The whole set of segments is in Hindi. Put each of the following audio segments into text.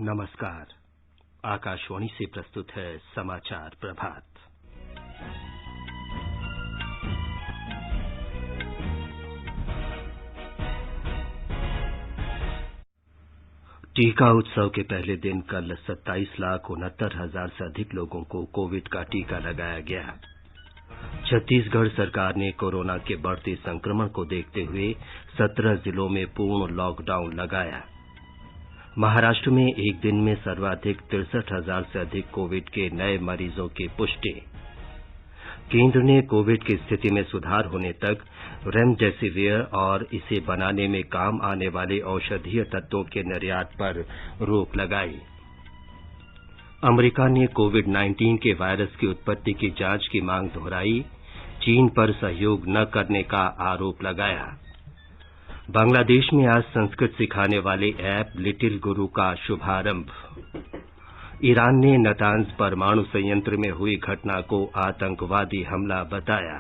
नमस्कार। आकाशवाणी से प्रस्तुत है समाचार प्रभात। टीका उत्सव के पहले दिन कल 27,69,000 से अधिक लोगों को कोविड का टीका लगाया गया। छत्तीसगढ़ सरकार ने कोरोना के बढ़ते संक्रमण को देखते हुए 17 जिलों में पूर्ण लॉकडाउन लगाया। महाराष्ट्र में एक दिन में सर्वाधिक 63,000 से अधिक कोविड के नए मरीजों की पुष्टि। केंद्र ने कोविड की स्थिति में सुधार होने तक रेमडेसिविर और इसे बनाने में काम आने वाले औषधीय तत्वों के निर्यात पर रोक लगाई। अमेरिका ने कोविड-19 के वायरस की उत्पत्ति की जांच की मांग दोहराई। चीन पर सहयोग न करने का आरोप लगाया। बांग्लादेश में आज संस्कृत सिखाने वाले ऐप लिटिल गुरु का शुभारंभ। ईरान ने नतांज परमाणु संयंत्र में हुई घटना को आतंकवादी हमला बताया।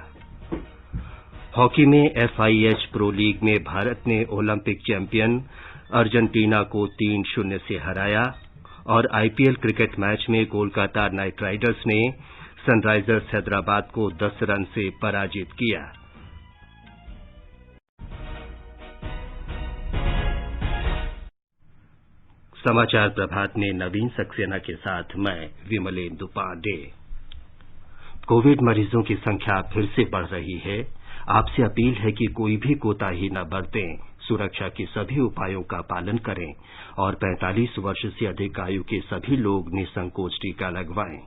हॉकी में FIH प्रो लीग में भारत ने ओलंपिक चैंपियन अर्जेंटीना को 3-0 से हराया और IPL क्रिकेट मैच में कोलकाता नाइट राइडर्स ने सनराइजर्स हैदराबाद को 10 रन से पराजित किया। समाचार प्रभात में नवीन सक्सेना के साथ मैं विमलेंदु पांडे। कोविड मरीजों की संख्या फिर से बढ़ रही है। आपसे अपील है कि कोई भी कोताही न बरतें, सुरक्षा के सभी उपायों का पालन करें और 45 वर्ष से अधिक आयु के सभी लोग निसंकोच टीका लगवाएं।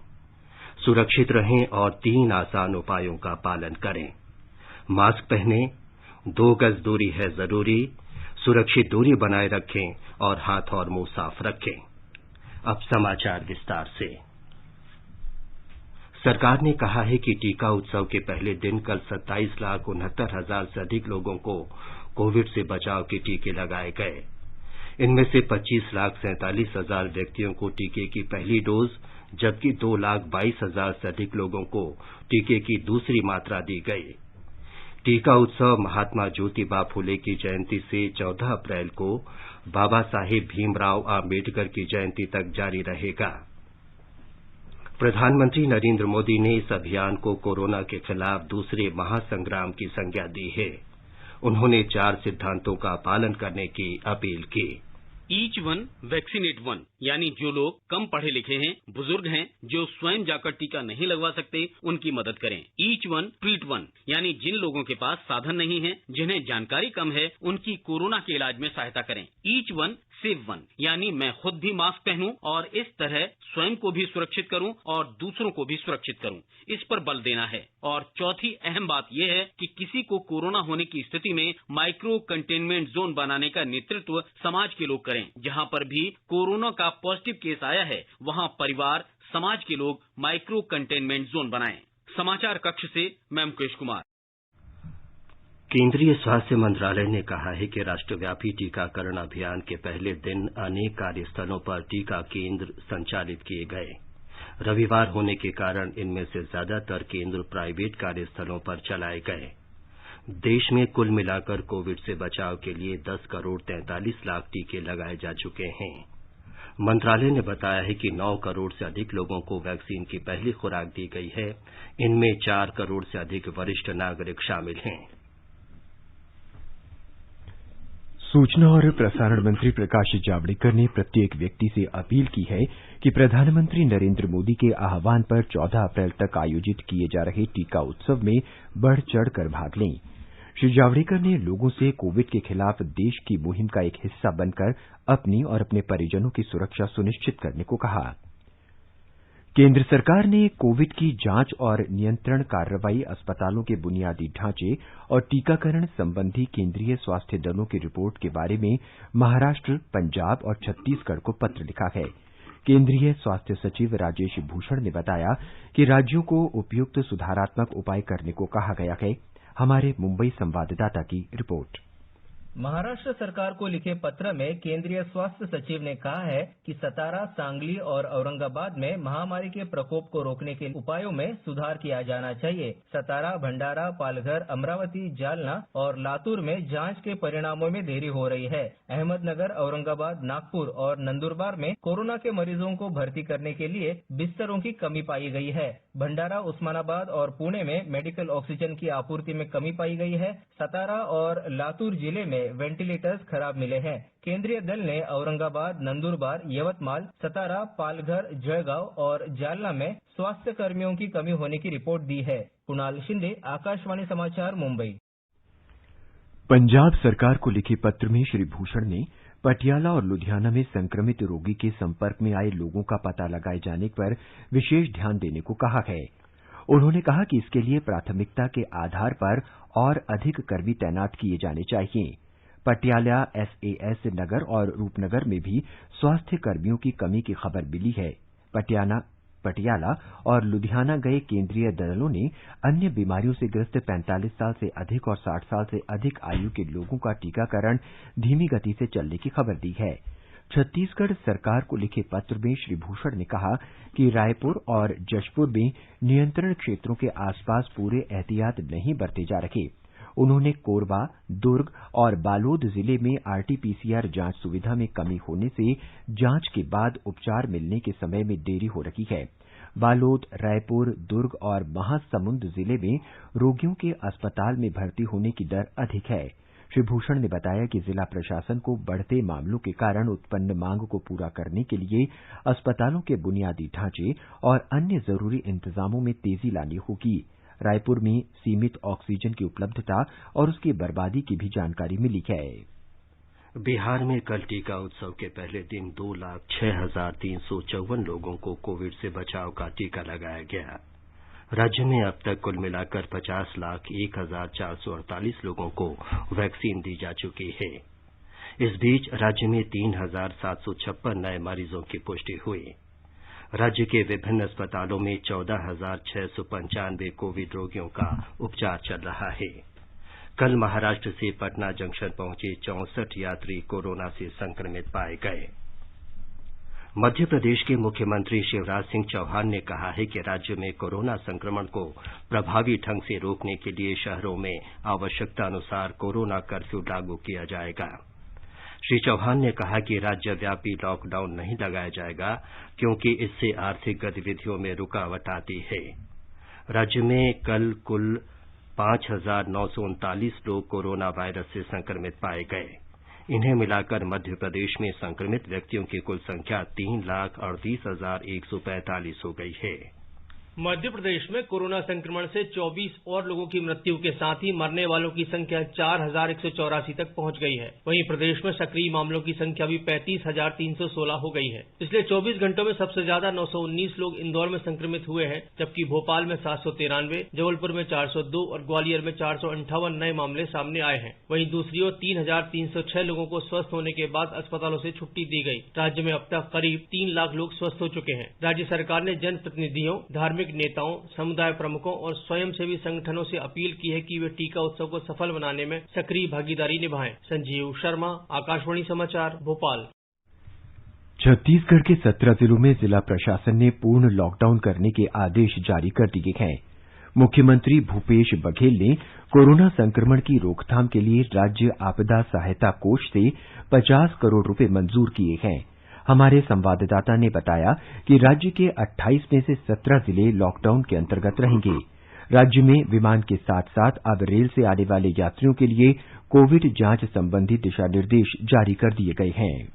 सुरक्षित रहें और 3 आसान उपायों का पालन करें। मास्क पहनें, 2 गज दूरी है जरूरी, सुरक्षित दूरी बनाए रखें और हाथ और मुंह साफ रखें। अब समाचार विस्तार से। सरकार ने कहा है कि टीका उत्सव के पहले दिन कल 27,69,000 से अधिक लोगों को कोविड से बचाव के टीके लगाए गए। इनमें से 25,47,000 व्यक्तियों को टीके की पहली डोज जबकि 2,22,000 से अधिक लोगों को टीके की दूसरी मात्रा दी गई। टीका उत्सव महात्मा ज्योतिबा फुले की जयंती से 14 अप्रैल को बाबा साहेब भीमराव आम्बेडकर की जयंती तक जारी रहेगा। प्रधानमंत्री नरेंद्र मोदी ने इस अभियान को कोरोना के खिलाफ दूसरे महासंग्राम की संज्ञा दी है। उन्होंने 4 सिद्धांतों का पालन करने की अपील की। ईच वन वैक्सीनेट वन, यानी जो लोग कम पढ़े लिखे हैं, बुजुर्ग हैं, जो स्वयं जाकर टीका नहीं लगवा सकते, उनकी मदद करें। ईच वन ट्रीट वन, यानी जिन लोगों के पास साधन नहीं है, जिन्हें जानकारी कम है, उनकी कोरोना के इलाज में सहायता करें। ईच वन सेव वन, यानी मैं खुद भी मास्क पहनूं और इस तरह स्वयं को भी सुरक्षित करूं और दूसरों को भी सुरक्षित करूं, इस पर बल देना है। और चौथी अहम बात यह है कि किसी को कोरोना होने की स्थिति में माइक्रो कंटेनमेंट जोन बनाने का नेतृत्व समाज के लोग करें। जहां पर भी कोरोना का पॉजिटिव केस आया है, वहां परिवार, समाज के लोग माइक्रो कंटेनमेंट जोन बनाएं। समाचार कक्ष से मैं मुकेश कुमार। केंद्रीय स्वास्थ्य मंत्रालय ने कहा है कि राष्ट्रव्यापी टीकाकरण अभियान के पहले दिन अनेक कार्यस्थलों पर टीका केंद्र संचालित किए गए। रविवार होने के कारण इनमें से ज्यादातर केंद्र प्राइवेट कार्यस्थलों पर चलाए गए। देश में कुल मिलाकर कोविड से बचाव के लिए 10 करोड़ 43 लाख टीके लगाए जा चुके हैं। मंत्रालय ने बताया है कि 9 करोड़ से अधिक लोगों को वैक्सीन की पहली खुराक दी गई है। इनमें 4 करोड़ से अधिक वरिष्ठ नागरिक शामिल हैं। सूचना और प्रसारण मंत्री प्रकाश जावड़ेकर ने प्रत्येक व्यक्ति से अपील की है कि प्रधानमंत्री नरेंद्र मोदी के आह्वान पर 14 अप्रैल तक आयोजित किए जा रहे टीका उत्सव में बढ़ चढ़कर भाग लें। श्री जावड़ेकर ने लोगों से कोविड के खिलाफ देश की मुहिम का एक हिस्सा बनकर अपनी और अपने परिजनों की सुरक्षा सुनिश्चित करने को कहा। केंद्र सरकार ने कोविड की जांच और नियंत्रण कार्रवाई, अस्पतालों के बुनियादी ढांचे और टीकाकरण संबंधी केंद्रीय स्वास्थ्य दलों की रिपोर्ट के बारे में महाराष्ट्र, पंजाब और छत्तीसगढ़ को पत्र लिखा है। केंद्रीय स्वास्थ्य सचिव राजेश भूषण ने बताया कि राज्यों को उपयुक्त सुधारात्मक उपाय करने को कहा गया है। हमारे मुंबई संवाददाता की रिपोर्ट। महाराष्ट्र सरकार को लिखे पत्र में केंद्रीय स्वास्थ्य सचिव ने कहा है कि सतारा, सांगली और औरंगाबाद में महामारी के प्रकोप को रोकने के उपायों में सुधार किया जाना चाहिए। सतारा, भंडारा, पालघर, अमरावती, जालना और लातूर में जांच के परिणामों में देरी हो रही है। अहमदनगर, औरंगाबाद, नागपुर और नंदुरबार में कोरोना के मरीजों को भर्ती करने के लिए बिस्तरों की कमी पाई गई है। भंडारा, उस्मानाबाद और पुणे में मेडिकल ऑक्सीजन की आपूर्ति में कमी पाई गई है। सतारा और लातूर जिले में वेंटिलेटर्स खराब मिले हैं। केंद्रीय दल ने औरंगाबाद, नंदुरबार, यवतमाल, सतारा, पालघर, जळगाव और जालना में स्वास्थ्य कर्मियों की कमी होने की रिपोर्ट दी है। कुणाल शिंदे, आकाशवाणी समाचार, मुंबई। पंजाब सरकार को लिखे पत्र में श्री भूषण ने पटियाला और लुधियाना में संक्रमित रोगी के संपर्क में आए लोगों का पता लगाए जाने पर विशेष ध्यान देने को कहा है। उन्होंने कहा कि इसके लिए प्राथमिकता के आधार पर और अधिक कर्मी तैनात किए जाने चाहिए। पटियाला, एसएएस नगर और रूपनगर में भी स्वास्थ्य कर्मियों की कमी की खबर मिली है। पटियाला और लुधियाना गए केंद्रीय दलों ने अन्य बीमारियों से ग्रस्त 45 साल से अधिक और 60 साल से अधिक आयु के लोगों का टीकाकरण धीमी गति से चलने की खबर दी है। छत्तीसगढ़ सरकार को लिखे पत्र में श्री भूषण ने कहा कि रायपुर और जशपुर में नियंत्रण क्षेत्रों के आसपास पूरे एहतियात नहीं बरते जा रहे। उन्होंने कोरबा, दुर्ग और बालोद जिले में आरटीपीसीआर जांच सुविधा में कमी होने से जांच के बाद उपचार मिलने के समय में देरी हो रही है। बालोद, रायपुर, दुर्ग और महासमुंद जिले में रोगियों के अस्पताल में भर्ती होने की दर अधिक है। श्री भूषण ने बताया कि जिला प्रशासन को बढ़ते मामलों के कारण उत्पन्न मांग को पूरा करने के लिए अस्पतालों के बुनियादी ढांचे और अन्य जरूरी इंतजामों में तेजी लानी होगी। रायपुर में सीमित ऑक्सीजन की उपलब्धता और उसकी बर्बादी की भी जानकारी मिली है। बिहार में कल टीका उत्सव के पहले दिन 2,06,354 लोगों को कोविड से बचाव का टीका लगाया गया। राज्य में अब तक कुल मिलाकर 50,01,448 लोगों को वैक्सीन दी जा चुकी है। इस बीच राज्य में 3,756 नए मरीजों की पुष्टि हुई। राज्य के विभिन्न अस्पतालों में 14,695 कोविड रोगियों का उपचार चल रहा है। कल महाराष्ट्र से पटना जंक्शन पहुंचे 64 यात्री कोरोना से संक्रमित पाए गए। मध्य प्रदेश के मुख्यमंत्री शिवराज सिंह चौहान ने कहा है कि राज्य में कोरोना संक्रमण को प्रभावी ढंग से रोकने के लिए शहरों में आवश्यकतानुसार कोरोना कर्फ्यू लागू किया जाएगा। श्री चौहान ने कहा कि राज्यव्यापी लॉकडाउन नहीं लगाया जाएगा क्योंकि इससे आर्थिक गतिविधियों में रुकावट आती है। राज्य में कल कुल 5,939 लोग कोरोना वायरस से संक्रमित पाए गए। इन्हें मिलाकर मध्य प्रदेश में संक्रमित व्यक्तियों की कुल संख्या 3,38,145 हो गई है। मध्य प्रदेश में कोरोना संक्रमण से 24 और लोगों की मृत्यु के साथ ही मरने वालों की संख्या 4,184 तक पहुंच गई है। वहीं प्रदेश में सक्रिय मामलों की संख्या भी 35,316 हो गई है। पिछले 24 घंटों में सबसे ज्यादा 919 लोग इंदौर में संक्रमित हुए हैं, जबकि भोपाल में 793, जबलपुर में 402 और ग्वालियर में 458 नए मामले सामने आए हैं। वहीं दूसरी ओर 3,306 लोगों को स्वस्थ होने के बाद अस्पतालों से छुट्टी दी गई। राज्य में अब तक करीब 3 लाख लोग स्वस्थ हो चुके हैं। राज्य सरकार ने जनप्रतिनिधियों, धार्मिक नेताओं, समुदाय प्रमुखों और स्वयंसेवी संगठनों से अपील की है कि वे टीका उत्सव को सफल बनाने में सक्रिय भागीदारी निभाएं। संजीव शर्मा, आकाशवाणी समाचार, भोपाल। छत्तीसगढ़ के 17 जिलों में जिला प्रशासन ने पूर्ण लॉकडाउन करने के आदेश जारी कर दिए हैं। मुख्यमंत्री भूपेश बघेल ने कोरोना संक्रमण की रोकथाम के लिए राज्य आपदा सहायता कोष से 50 करोड़ रुपए मंजूर किए हैं। हमारे संवाददाता ने बताया कि राज्य के 28 में से 17 जिले लॉकडाउन के अंतर्गत रहेंगे। राज्य में विमान के साथ साथ अब रेल से आने वाले यात्रियों के लिए कोविड जांच संबंधी दिशा निर्देश जारी कर दिए गए हैं।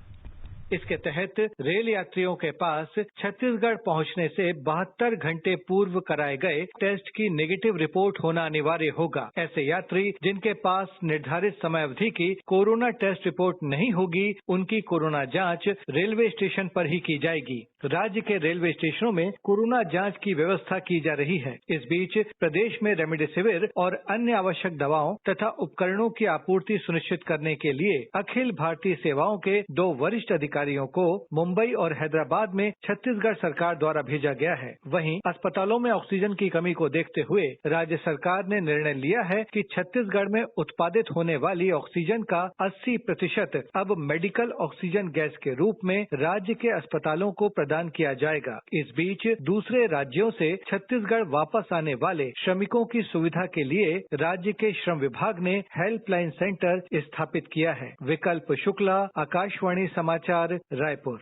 इसके तहत रेल यात्रियों के पास छत्तीसगढ़ पहुंचने से 72 घंटे पूर्व कराए गए टेस्ट की नेगेटिव रिपोर्ट होना अनिवार्य होगा। ऐसे यात्री जिनके पास निर्धारित समय अवधि की कोरोना टेस्ट रिपोर्ट नहीं होगी, उनकी कोरोना जांच रेलवे स्टेशन पर ही की जाएगी। राज्य के रेलवे स्टेशनों में कोरोना जांच की व्यवस्था की जा रही है। इस बीच प्रदेश में रेमडेसिविर और अन्य आवश्यक दवाओं तथा उपकरणों की आपूर्ति सुनिश्चित करने के लिए अखिल भारतीय सेवाओं के 2 वरिष्ठ अधिकारी अधिकारियों को मुंबई और हैदराबाद में छत्तीसगढ़ सरकार द्वारा भेजा गया है। वहीं अस्पतालों में ऑक्सीजन की कमी को देखते हुए राज्य सरकार ने निर्णय लिया है कि छत्तीसगढ़ में उत्पादित होने वाली ऑक्सीजन का 80% अब मेडिकल ऑक्सीजन गैस के रूप में राज्य के अस्पतालों को प्रदान किया जाएगा। इस बीच दूसरे राज्यों से छत्तीसगढ़ वापस आने वाले श्रमिकों की सुविधा के लिए राज्य के श्रम विभाग ने हेल्पलाइन सेंटर स्थापित किया है। विकल्प शुक्ला, आकाशवाणी समाचार, रायपुर।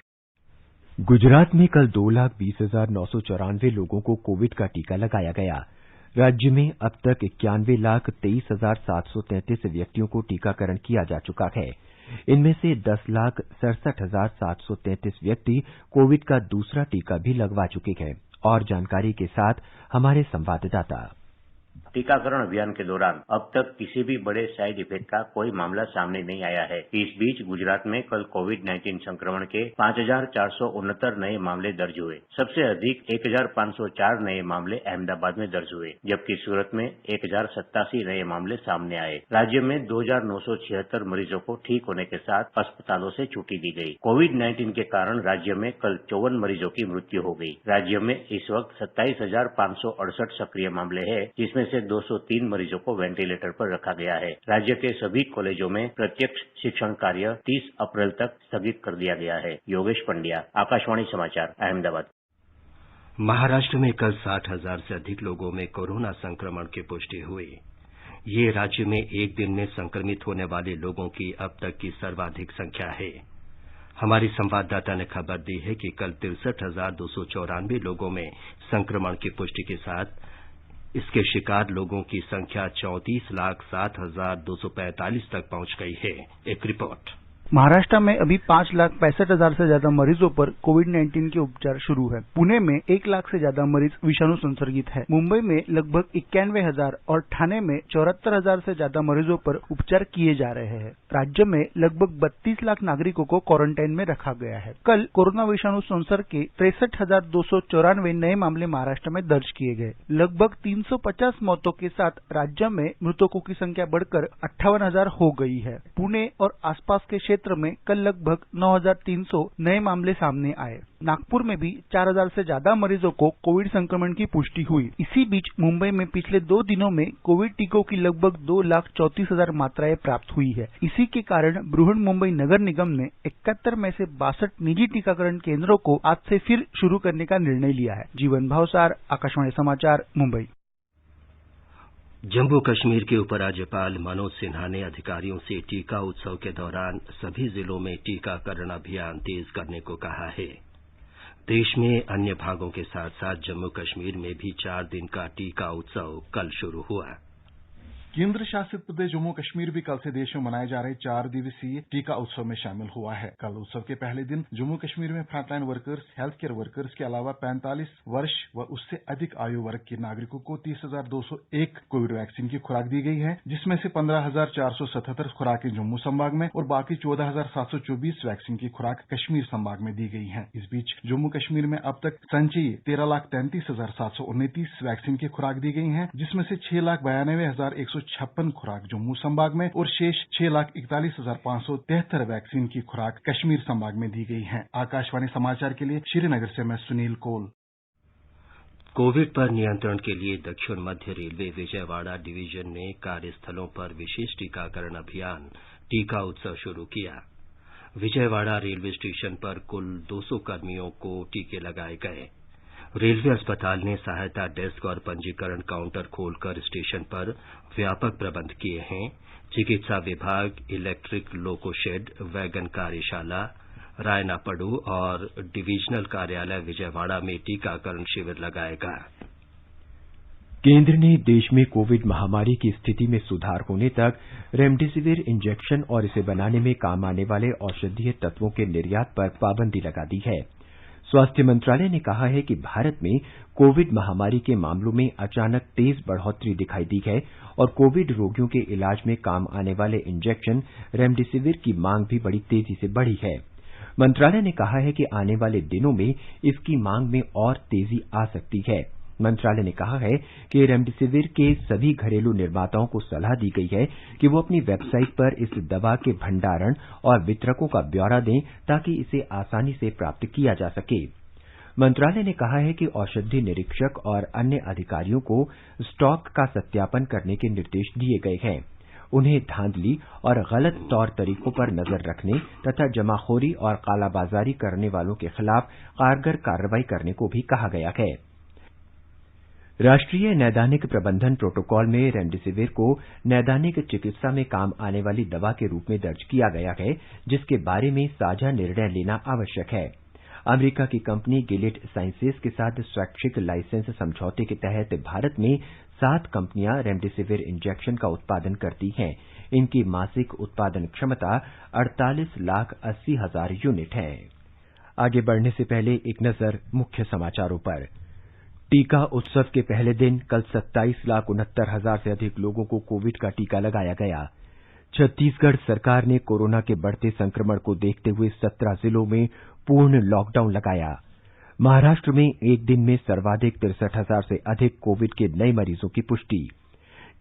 गुजरात में कल 2,20,994 लोगों को कोविड का टीका लगाया गया। राज्य में अब तक 91,23,733 व्यक्तियों को टीकाकरण किया जा चुका है। इनमें से 10,67,733 व्यक्ति कोविड का दूसरा टीका भी लगवा चुके हैं। और जानकारी के साथ हमारे संवाददाता। टीकाकरण अभियान के दौरान अब तक किसी भी बड़े साइड इफेक्ट का कोई मामला सामने नहीं आया है। इस बीच गुजरात में कल कोविड-19 संक्रमण के 5,469 नए मामले दर्ज हुए। सबसे अधिक 1,504 नए मामले अहमदाबाद में दर्ज हुए, जबकि सूरत में 1,087 नए मामले सामने आए। राज्य में 2,976 मरीजों को ठीक होने के साथ अस्पतालों से छुट्टी दी गई। कोविड-19 के कारण राज्य में कल 54 मरीजों की मृत्यु हो गई। राज्य में इस वक्त 27,568 सक्रिय मामले हैं, जिसमें से 203 मरीजों को वेंटिलेटर पर रखा गया है। राज्य के सभी कॉलेजों में प्रत्यक्ष शिक्षण कार्य 30 अप्रैल तक स्थगित कर दिया गया है। योगेश पंड्या, आकाशवाणी समाचार, अहमदाबाद। महाराष्ट्र में कल 60,000 से अधिक लोगों में कोरोना संक्रमण की पुष्टि हुई। ये राज्य में एक दिन में संक्रमित होने वाले लोगों की अब तक की सर्वाधिक संख्या है। हमारी संवाददाता ने खबर दी है कि कल 63,294 लोगों में संक्रमण की पुष्टि के साथ इसके शिकार लोगों की संख्या 34,07,245 तक पहुंच गई है। एक रिपोर्ट। महाराष्ट्र में अभी 5,65,000 से ज्यादा मरीजों पर कोविड-19 के उपचार शुरू है। पुणे में 1 लाख से ज्यादा मरीज विषाणु संसर्गित है। मुंबई में लगभग 91,000 और ठाणे में 74,000 से ज्यादा मरीजों पर उपचार किए जा रहे हैं। राज्य में लगभग 32 लाख नागरिकों को क्वारंटाइन में रखा गया है। कल कोरोना विषाणु संसर्ग के 63,294 नए मामले महाराष्ट्र में दर्ज किए गए। लगभग 350 मौतों के साथ राज्य में मृतकों की संख्या बढ़कर 58,000 हो गई है। पुणे और आसपास के क्षेत्र में कल लगभग 9,300 नए मामले सामने आए। नागपुर में भी 4,000 से ज्यादा मरीजों को कोविड संक्रमण की पुष्टि हुई। इसी बीच मुंबई में पिछले 2 दिनों में कोविड टीकों की लगभग 2,34,000 मात्राएं प्राप्त हुई है। इसी के कारण बृहन मुंबई नगर निगम ने 71 में से 62 निजी टीकाकरण केंद्रों को आज से फिर शुरू करने का निर्णय लिया है। जीवन भावसार, आकाशवाणी समाचार, मुंबई। जम्मू कश्मीर के उपराज्यपाल मनोज सिन्हा ने अधिकारियों से टीका उत्सव के दौरान सभी जिलों में टीकाकरण अभियान तेज करने को कहा है। देश में अन्य भागों के साथ साथ जम्मू कश्मीर में भी 4 दिन का टीका उत्सव कल शुरू हुआ। केंद्र शासित प्रदेश जम्मू कश्मीर भी कल से देश में मनाए जा रहे 4 दिवसीय टीका उत्सव में शामिल हुआ है। कल उत्सव के पहले दिन जम्मू कश्मीर में frontline workers, health care workers के अलावा 45 वर्ष व उससे अधिक आयु वर्ग के नागरिकों को 30,201 कोविड वैक्सीन की खुराक दी गई है, जिसमें से 15,477 खुराकें जम्मू संभाग में और बाकी 14,724 वैक्सीन की खुराक कश्मीर संभाग में दी गई है। इस बीच जम्मू कश्मीर में अब तक संचयी 13,33,729 वैक्सीन की खुराक दी गई है, जिसमें से 6,92,156 खुराक जम्मू संभाग में और शेष 6,41,573 वैक्सीन की खुराक कश्मीर संभाग में दी गई है। आकाशवाणी समाचार के लिए श्रीनगर से मैं सुनील कोल। कोविड पर नियंत्रण के लिए दक्षिण मध्य रेलवे विजयवाड़ा डिवीजन ने कार्यस्थलों पर विशेष टीकाकरण अभियान टीका उत्सव शुरू किया। विजयवाड़ा रेलवे स्टेशन पर कुल 200 कर्मियों को टीके लगाए गए। रेलवे अस्पताल ने सहायता डेस्क और पंजीकरण काउंटर खोलकर स्टेशन पर व्यापक प्रबंध किए हैं। चिकित्सा विभाग, इलेक्ट्रिक लोको शेड, वैगन कार्यशाला, रायना पड़ू और डिवीजनल कार्यालय विजयवाड़ा में टीकाकरण शिविर लगाएगा। केंद्र ने देश में कोविड महामारी की स्थिति में सुधार होने तक रेमडेसिविर इंजेक्शन और इसे बनाने में काम आने वाले औषधीय तत्वों के निर्यात पर पाबंदी लगा दी है। स्वास्थ्य मंत्रालय ने कहा है कि भारत में कोविड महामारी के मामलों में अचानक तेज बढ़ोतरी दिखाई दी है और कोविड रोगियों के इलाज में काम आने वाले इंजेक्शन रेमडेसिविर की मांग भी बड़ी तेजी से बढ़ी है। मंत्रालय ने कहा है कि आने वाले दिनों में इसकी मांग में और तेजी आ सकती है। मंत्रालय ने कहा है कि रेमडेसिविर के सभी घरेलू निर्माताओं को सलाह दी गई है कि वो अपनी वेबसाइट पर इस दवा के भंडारण और वितरकों का ब्यौरा दें ताकि इसे आसानी से प्राप्त किया जा सके। मंत्रालय ने कहा है कि औषधि निरीक्षक और अन्य अधिकारियों को स्टॉक का सत्यापन करने के निर्देश दिए गए हैं। उन्हें धांधली और गलत तौर तरीकों पर नजर रखने तथा जमाखोरी और कालाबाजारी करने वालों के खिलाफ कारगर कार्रवाई करने को भी कहा गया है। राष्ट्रीय नैदानिक प्रबंधन प्रोटोकॉल में रेमडेसिविर को नैदानिक चिकित्सा में काम आने वाली दवा के रूप में दर्ज किया गया है, जिसके बारे में साझा निर्णय लेना आवश्यक है। अमेरिका की कंपनी गिलेड साइंसेज के साथ स्वैच्छिक लाइसेंस समझौते के तहत भारत में 7 कंपनियां रेमडेसिविर इंजेक्शन का उत्पादन करती हैं। इनकी मासिक उत्पादन क्षमता 48,80,000 यूनिट है। आगे बढ़ने से पहले एक नजर मुख्य समाचारों पर। टीका उत्सव के पहले दिन कल 27,69,000 से अधिक लोगों को कोविड का टीका लगाया गया। छत्तीसगढ़ सरकार ने कोरोना के बढ़ते संक्रमण को देखते हुए 17 जिलों में पूर्ण लॉकडाउन लगाया। महाराष्ट्र में एक दिन में सर्वाधिक 63,000 से अधिक कोविड के नए मरीजों की पुष्टि।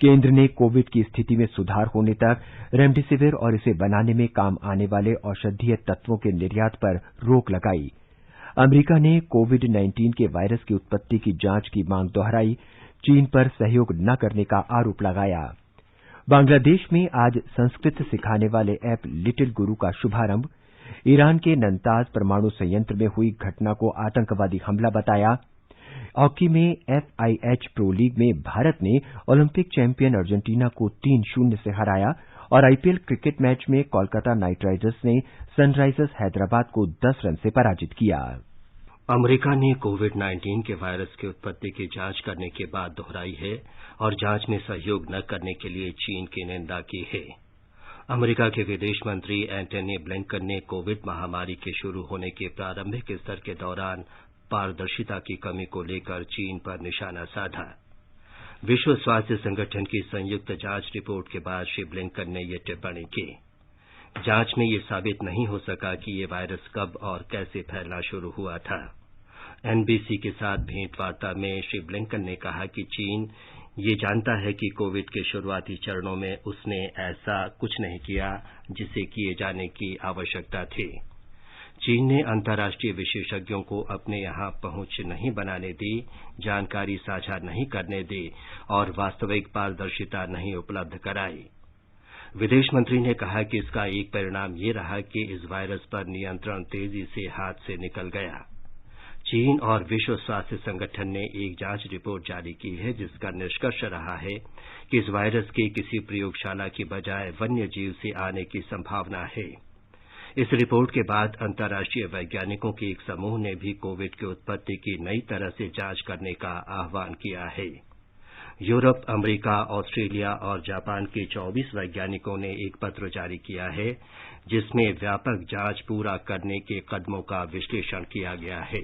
केंद्र ने कोविड की स्थिति में सुधार होने तक रेमडेसिविर और इसे बनाने में काम आने वाले औषधीय तत्वों के निर्यात पर रोक लगाई। अमेरिका ने कोविड-19 के वायरस की उत्पत्ति की जांच की मांग दोहराई। चीन पर सहयोग न करने का आरोप लगाया। बांग्लादेश में आज संस्कृत सिखाने वाले ऐप लिटिल गुरु का शुभारंभ। ईरान के नंताज परमाणु संयंत्र में हुई घटना को आतंकवादी हमला बताया। हॉकी में FIH प्रो लीग में भारत ने ओलंपिक चैंपियन अर्जेंटीना को 3-0 से हराया और IPL क्रिकेट मैच में कोलकाता नाइट राइडर्स ने सनराइजर्स हैदराबाद को 10 रन से पराजित किया। अमेरिका ने कोविड-19 के वायरस की उत्पत्ति की जांच करने के बाद दोहराई है और जांच में सहयोग न करने के लिए चीन की निंदा की है। अमेरिका के विदेश मंत्री एंटनी ब्लिंकन ने कोविड महामारी के शुरू होने के प्रारंभिक स्तर के दौरान पारदर्शिता की कमी को लेकर चीन पर निशाना साधा। विश्व स्वास्थ्य संगठन की संयुक्त जांच रिपोर्ट के बाद श्री ब्लिंकन ने ये टिप्पणी की। जांच में ये साबित नहीं हो सका कि ये वायरस कब और कैसे फैलना शुरू हुआ था। NBC के साथ भेंटवार्ता में श्री ब्लिंकन ने कहा कि चीन ये जानता है कि कोविड के शुरुआती चरणों में उसने ऐसा कुछ नहीं किया जिसे किए जाने की आवश्यकता थी। चीन ने अंतर्राष्ट्रीय विशेषज्ञों को अपने यहां पहुंच नहीं बनाने दी, जानकारी साझा नहीं करने दी और वास्तविक पारदर्शिता नहीं उपलब्ध कराई। विदेश मंत्री ने कहा कि इसका एक परिणाम ये रहा कि इस वायरस पर नियंत्रण तेजी से हाथ से निकल गया। चीन और विश्व स्वास्थ्य संगठन ने एक जांच रिपोर्ट जारी की है जिसका निष्कर्ष रहा है कि इस वायरस के किसी प्रयोगशाला की बजाय वन्य जीव से आने की संभावना है। इस रिपोर्ट के बाद अंतर्राष्ट्रीय वैज्ञानिकों के एक समूह ने भी कोविड की उत्पत्ति की नई तरह से जांच करने का आह्वान किया है। यूरोप, अमेरिका, ऑस्ट्रेलिया और जापान के 24 वैज्ञानिकों ने एक पत्र जारी किया है जिसमें व्यापक जांच पूरा करने के कदमों का विश्लेषण किया गया है।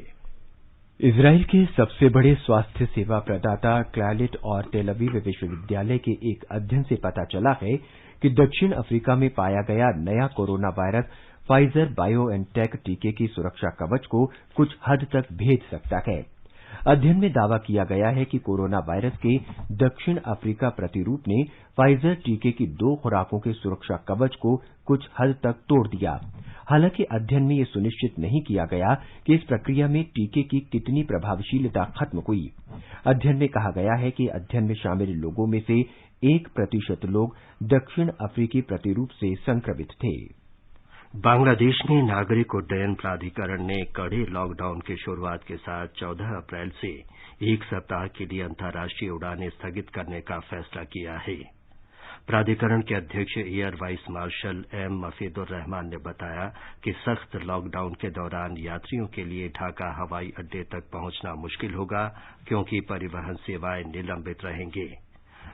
इजराइल के सबसे बड़े स्वास्थ्य सेवा प्रदाता क्लैरिट और तेल अवीव विश्वविद्यालय के एक अध्ययन से पता चला है कि दक्षिण अफ्रीका में पाया गया नया कोरोना वायरस फाइजर बायोएनटेक टीके की सुरक्षा कवच को कुछ हद तक भेद सकता है। अध्ययन में दावा किया गया है कि कोरोना वायरस के दक्षिण अफ्रीका प्रतिरूप ने फाइजर टीके की 2 खुराकों के सुरक्षा कवच को कुछ हद तक तोड़ दिया। हालांकि अध्ययन में यह सुनिश्चित नहीं किया गया कि इस प्रक्रिया में टीके की कितनी प्रभावशीलता खत्म हुई। अध्ययन में कहा गया है कि अध्ययन में शामिल लोगों में से 1% लोग दक्षिण अफ्रीकी प्रतिरूप से संक्रमित थे। बांग्लादेश में नागरिक उड्डयन प्राधिकरण ने कड़े लॉकडाउन की शुरुआत के साथ 14 अप्रैल से 1 सप्ताह के लिए अंतर्राष्ट्रीय उड़ानें स्थगित करने का फैसला किया है। प्राधिकरण के अध्यक्ष air vice marshal M Mafidur Rahman ने बताया कि सख्त लॉकडाउन के दौरान यात्रियों के लिए ढाका हवाई अड्डे तक पहुंचना मुश्किल होगा क्योंकि परिवहन सेवाएं निलंबित रहेंगी।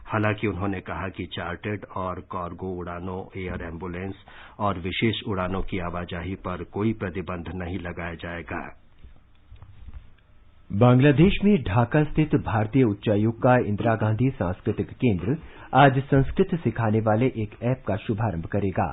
हालांकि उन्होंने कहा कि चार्टर्ड और कार्गो उड़ानों, एयर एम्बुलेंस और विशेष उड़ानों की आवाजाही पर कोई प्रतिबंध नहीं लगाया जाएगा। बांग्लादेश में ढाका स्थित भारतीय उच्चायोग का इंदिरा गांधी सांस्कृतिक केंद्र आज संस्कृत सिखाने वाले एक ऐप का शुभारंभ करेगा।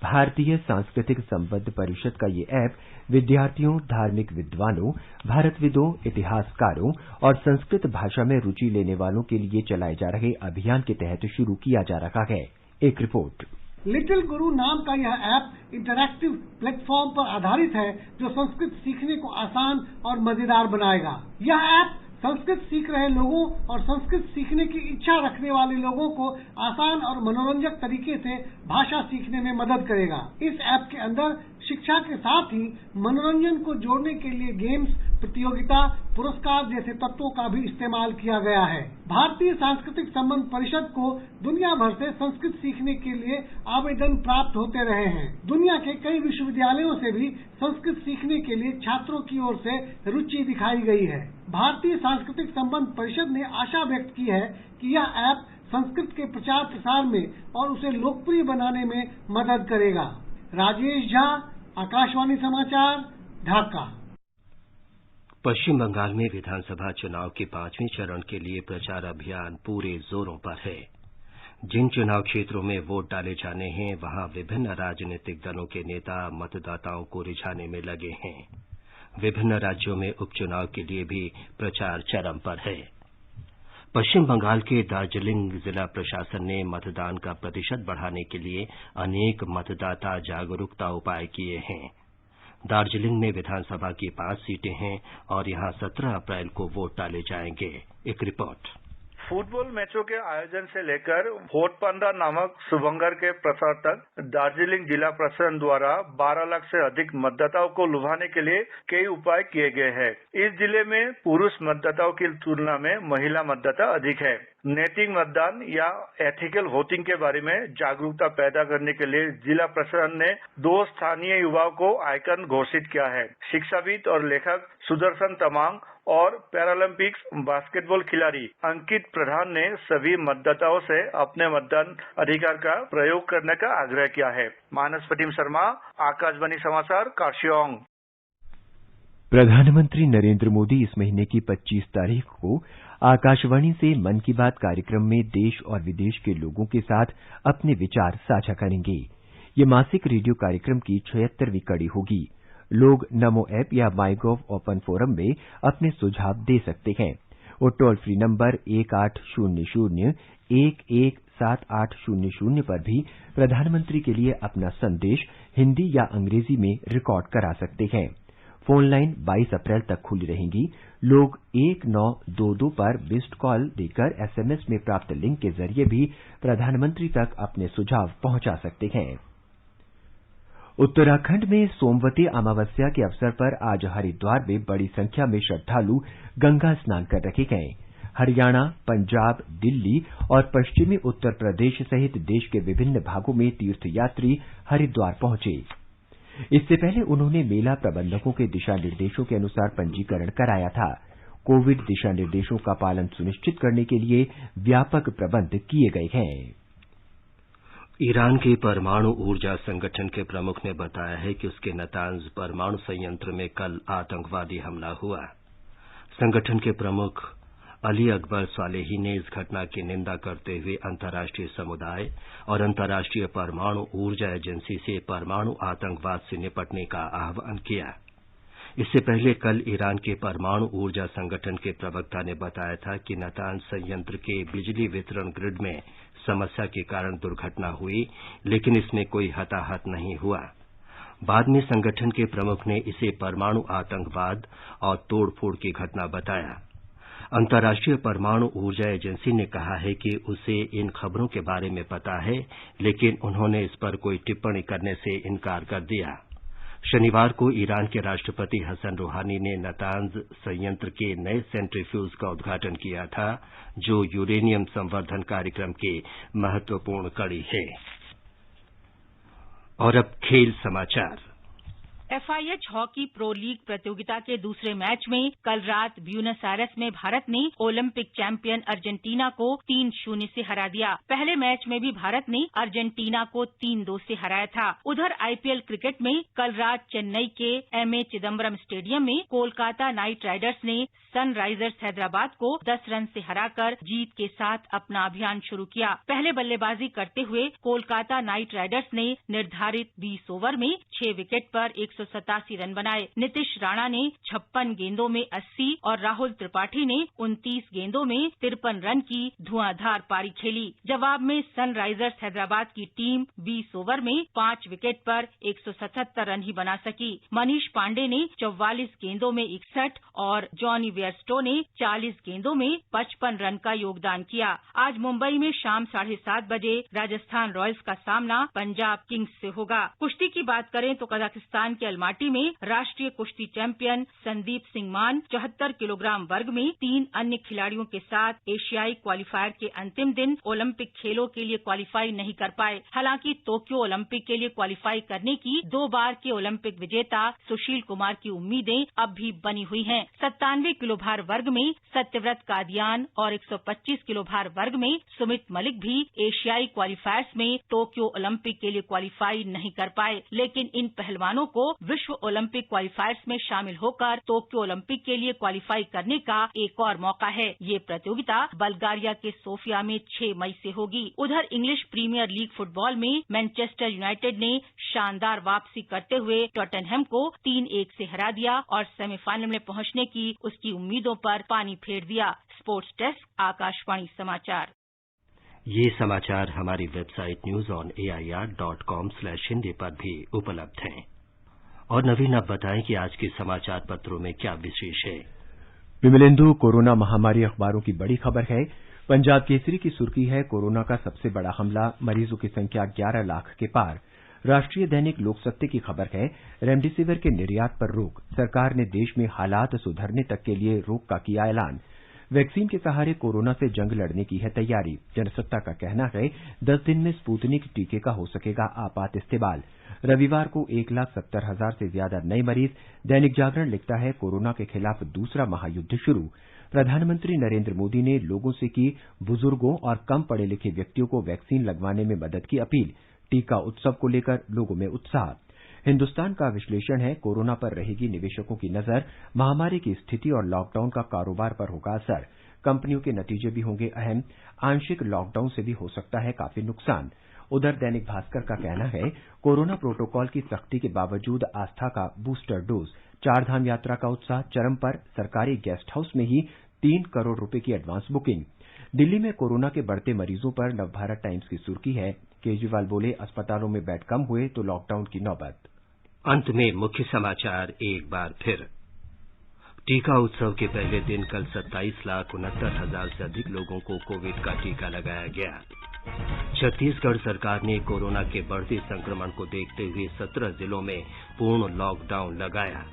भारतीय सांस्कृतिक संबंध परिषद का ये ऐप विद्यार्थियों, धार्मिक विद्वानों, भारतविदों, इतिहासकारों और संस्कृत भाषा में रुचि लेने वालों के लिए चलाए जा रहे अभियान के तहत शुरू किया जा रहा है। एक रिपोर्ट। लिटिल गुरु नाम का यह ऐप इंटरैक्टिव प्लेटफॉर्म पर आधारित है जो संस्कृत सीखने को आसान और मजेदार बनाएगा। यह ऐप संस्कृत सीख रहे लोगों और संस्कृत सीखने की इच्छा रखने वाले लोगों को आसान और मनोरंजक तरीके से भाषा सीखने में मदद करेगा। इस ऐप के अंदर शिक्षा के साथ ही मनोरंजन को जोड़ने के लिए गेम्स, प्रतियोगिता, पुरस्कार जैसे तत्वों का भी इस्तेमाल किया गया है। भारतीय सांस्कृतिक संबंध परिषद को दुनिया भर से संस्कृत सीखने के लिए आवेदन प्राप्त होते रहे हैं। दुनिया के कई विश्वविद्यालयों से भी संस्कृत सीखने के लिए छात्रों की ओर से रुचि दिखाई गई है। भारतीय सांस्कृतिक संबंध परिषद ने आशा व्यक्त की है कि यह ऐप संस्कृत के प्रचार प्रसार में और उसे लोकप्रिय बनाने में मदद करेगा। राजेश झा, आकाशवाणी समाचार, ढाका। पश्चिम बंगाल में विधानसभा चुनाव के 5वें चरण के लिए प्रचार अभियान पूरे जोरों पर है। जिन चुनाव क्षेत्रों में वोट डाले जाने हैं, वहां विभिन्न राजनीतिक दलों के नेता मतदाताओं को रिझाने में लगे हैं। विभिन्न राज्यों में उपचुनाव के लिए भी प्रचार चरम पर है। पश्चिम बंगाल के दार्जिलिंग जिला प्रशासन ने मतदान का प्रतिशत बढ़ाने के लिए अनेक मतदाता जागरूकता उपाय किए हैं। दार्जिलिंग में विधानसभा की 5 सीटें हैं और यहां 17 अप्रैल को वोट डाले जाएंगे। एक रिपोर्ट। फुटबॉल मैचों के आयोजन से लेकर वोट पंद्रा नामक शुभंकर के प्रसार तक दार्जिलिंग जिला प्रशासन द्वारा 12 लाख से अधिक मतदाताओं को लुभाने के लिए कई उपाय किए गए हैं। इस जिले में पुरुष मतदाताओं की तुलना में महिला मतदाता अधिक है। नैतिक मतदान या एथिकल वोटिंग के बारे में जागरूकता पैदा करने के लिए जिला प्रशासन ने 2 स्थानीय युवाओं को आइकन घोषित किया है। शिक्षाविद और लेखक सुदर्शन तमांग और पैरालंपिक्स बास्केटबॉल खिलाड़ी अंकित प्रधान ने सभी मतदाताओं से अपने मतदान अधिकार का प्रयोग करने का आग्रह किया है। मानस प्रतिम शर्मा, आकाशवाणी समाचार, कार्शियोंग। प्रधानमंत्री नरेंद्र मोदी इस महीने की 25 तारीख को आकाशवाणी से मन की बात कार्यक्रम में देश और विदेश के लोगों के साथ अपने विचार साझा करेंगे। ये मासिक रेडियो कार्यक्रम की 76वीं कड़ी होगी। लोग नमो ऐप या माईगोव ओपन फोरम में अपने सुझाव दे सकते हैं। वो टोल फ्री नंबर 1800-117800 पर भी प्रधानमंत्री के लिए अपना संदेश हिंदी या अंग्रेजी में रिकॉर्ड करा सकते हैं। फोन लाइन 22 अप्रैल तक खुली रहेंगी। लोग 1922 पर मिस्ड कॉल देकर एसएमएस में प्राप्त लिंक के जरिए भी प्रधानमंत्री तक अपने सुझाव पहुंचा सकते हैं। उत्तराखंड में सोमवती अमावस्या के अवसर पर आज हरिद्वार में बड़ी संख्या में श्रद्धालु गंगा स्नान कर रहे हैं। हरियाणा, पंजाब, दिल्ली और पश्चिमी उत्तर प्रदेश सहित देश के विभिन्न भागों में तीर्थयात्री हरिद्वार पहुंचे। इससे पहले उन्होंने मेला प्रबंधकों के दिशा निर्देशों के अनुसार पंजीकरण कराया था। कोविड दिशा निर्देशों का पालन सुनिश्चित करने के लिए व्यापक प्रबंध किए गए हैं। ईरान के परमाणु ऊर्जा संगठन के प्रमुख ने बताया है कि उसके नतांज परमाणु संयंत्र में कल आतंकवादी हमला हुआ। संगठन के प्रमुख अली अकबर सालेही ने इस घटना की निंदा करते हुए अंतर्राष्ट्रीय समुदाय और अंतर्राष्ट्रीय परमाणु ऊर्जा एजेंसी से परमाणु आतंकवाद से निपटने का आह्वान किया। इससे पहले कल ईरान के परमाणु ऊर्जा संगठन के प्रवक्ता ने बताया था कि नतांज संयंत्र के बिजली वितरण ग्रिड में समस्या के कारण दुर्घटना हुई, लेकिन इसमें कोई हताहत नहीं हुआ। बाद में संगठन के प्रमुख ने इसे परमाणु आतंकवाद और तोड़फोड़ की घटना बताया। अंतर्राष्ट्रीय परमाणु ऊर्जा एजेंसी ने कहा है कि उसे इन खबरों के बारे में पता है, लेकिन उन्होंने इस पर कोई टिप्पणी करने से इनकार कर दिया। शनिवार को ईरान के राष्ट्रपति हसन रूहानी ने नतांज संयंत्र के नए सेंट्रीफ्यूज का उद्घाटन किया था, जो यूरेनियम संवर्धन कार्यक्रम की महत्वपूर्ण कड़ी है। और अब खेल समाचार। FIH हॉकी प्रो लीग प्रतियोगिता के दूसरे मैच में कल रात ब्यूनस आयर्स में भारत ने ओलंपिक चैंपियन अर्जेंटीना को 3-0 से हरा दिया। पहले मैच में भी भारत ने अर्जेंटीना को 3-2 से हराया था। उधर IPL क्रिकेट में कल रात चेन्नई के MA चिदम्बरम स्टेडियम में कोलकाता नाइट राइडर्स ने सनराइजर्स हैदराबाद को 10 रन से हराकर जीत के साथ अपना अभियान शुरू किया। पहले बल्लेबाजी करते हुए कोलकाता नाइट राइडर्स ने निर्धारित 20 ओवर में 6 विकेट पर 187 रन बनाए। नीतीश राणा ने 56 गेंदों में 80 और राहुल त्रिपाठी ने 29 गेंदों में 53 रन की धुआंधार पारी खेली। जवाब में सनराइजर्स हैदराबाद की टीम 20 ओवर में 5 विकेट पर 177 रन ही बना सकी। मनीष पांडे ने 44 गेंदों में 61 और जॉनी वेयरस्टो ने 40 गेंदों में 55 रन का योगदान किया। आज मुंबई में शाम 7:30 बजे राजस्थान रॉयल्स का सामना पंजाब किंग्स से होगा। कुश्ती की बात करें तो कजाकिस्तान के अलमाटी में राष्ट्रीय कुश्ती चैंपियन संदीप सिंह मान 74 किलोग्राम वर्ग में 3 अन्य खिलाड़ियों के साथ एशियाई क्वालीफायर के अंतिम दिन ओलंपिक खेलों के लिए क्वालीफाई नहीं कर पाए। हालांकि टोक्यो ओलंपिक के लिए क्वालीफाई करने की 2 बार के ओलंपिक विजेता सुशील कुमार की उम्मीदें अब भी बनी हुई हैं। 97 किलो भार वर्ग में सत्यव्रत कादियान और 125 किलो भार वर्ग में सुमित मलिक भी एशियाई क्वालीफायर्स में टोक्यो ओलंपिक के लिए क्वालीफाई नहीं कर पाए। लेकिन इन पहलवानों को विश्व ओलंपिक क्वालीफायर्स में शामिल होकर टोक्यो ओलंपिक के लिए क्वालीफाई करने का एक और मौका है। ये प्रतियोगिता बल्गारिया के सोफिया में 6 मई से होगी। उधर इंग्लिश प्रीमियर लीग फुटबॉल में मैनचेस्टर यूनाइटेड ने शानदार वापसी करते हुए टॉटनहम को 3-1 से हरा दिया और सेमीफाइनल में पहुंचने की उसकी उम्मीदों पर पानी फेर दिया। स्पोर्ट्स डेस्क, आकाशवाणी समाचार। ये समाचार हमारी वेबसाइट newsonair.com/hindi पर भी उपलब्ध हैं। और नवीन, अब बताएं कि आज के समाचार पत्रों में क्या विशेष है। विमलेंदु, कोरोना महामारी अखबारों की बड़ी खबर है। पंजाब केसरी की सुर्खी है, कोरोना का सबसे बड़ा हमला, मरीजों की संख्या 11 लाख के पार। राष्ट्रीय दैनिक लोकसत्ते की खबर है, रेमडेसिविर के निर्यात पर रोक, सरकार ने देश में हालात सुधरने तक के लिए रोक का किया ऐलान। वैक्सीन के सहारे कोरोना से जंग लड़ने की है तैयारी। जनसत्ता का कहना है 10 दिन में स्पुतनिक टीके का हो सकेगा आपात इस्तेमाल। रविवार को 1,70,000 से ज्यादा नए मरीज। दैनिक जागरण लिखता है, कोरोना के खिलाफ दूसरा महायुद्ध शुरू। प्रधानमंत्री नरेंद्र मोदी ने लोगों से की बुजुर्गों और कम पढ़े लिखे व्यक्तियों को वैक्सीन लगवाने में मदद की अपील। टीका उत्सव को लेकर लोगों में उत्साह। हिंदुस्तान का विश्लेषण है, कोरोना पर रहेगी निवेशकों की नजर, महामारी की स्थिति और लॉकडाउन का कारोबार पर होगा असर। कंपनियों के नतीजे भी होंगे अहम, आंशिक लॉकडाउन से भी हो सकता है काफी नुकसान। उधर दैनिक भास्कर का कहना है, कोरोना प्रोटोकॉल की सख्ती के बावजूद आस्था का बूस्टर डोज। 4 धाम यात्रा का उत्साह चरम पर, सरकारी गेस्ट हाउस में ही 3 करोड़ रुपए की एडवांस बुकिंग। दिल्ली में कोरोना के बढ़ते मरीजों पर नवभारत टाइम्स की सुर्खी है, केजरीवाल बोले अस्पतालों में बेड कम हुए तो लॉकडाउन की नौबत। अंत में मुख्य समाचार एक बार फिर। टीका उत्सव के पहले दिन कल 27,69,000 से अधिक लोगों को कोविड का टीका लगाया गया। छत्तीसगढ़ सरकार ने कोरोना के बढ़ते संक्रमण को देखते हुए 17 जिलों में पूर्ण लॉकडाउन लगाया।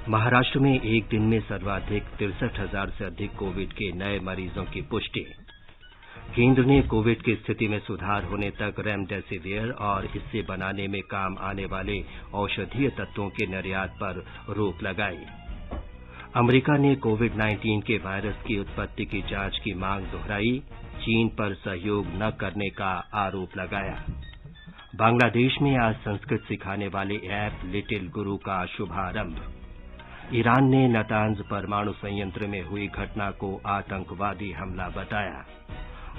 महाराष्ट्र में एक दिन में सर्वाधिक 63,000 से अधिक कोविड के नए मरीजों की पुष्टि। केंद्र ने कोविड की स्थिति में सुधार होने तक रेमडेसिविर और इससे बनाने में काम आने वाले औषधीय तत्वों के निर्यात पर रोक लगाई। अमेरिका ने कोविड-19 के वायरस की उत्पत्ति की जांच की मांग दोहराई। चीन पर सहयोग न करने का आरोप लगाया। बांग्लादेश में आज संस्कृत सिखाने वाले ऐप लिटिल गुरु का शुभारंभ। ईरान ने नतांज परमाणु संयंत्र में हुई घटना को आतंकवादी हमला बताया।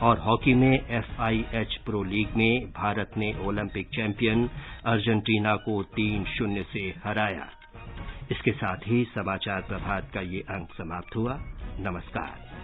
और हॉकी में FIH प्रो लीग में भारत ने ओलंपिक चैंपियन अर्जेंटीना को 3-0 से हराया। इसके साथ ही समाचार प्रभात का ये अंक समाप्त हुआ। नमस्कार।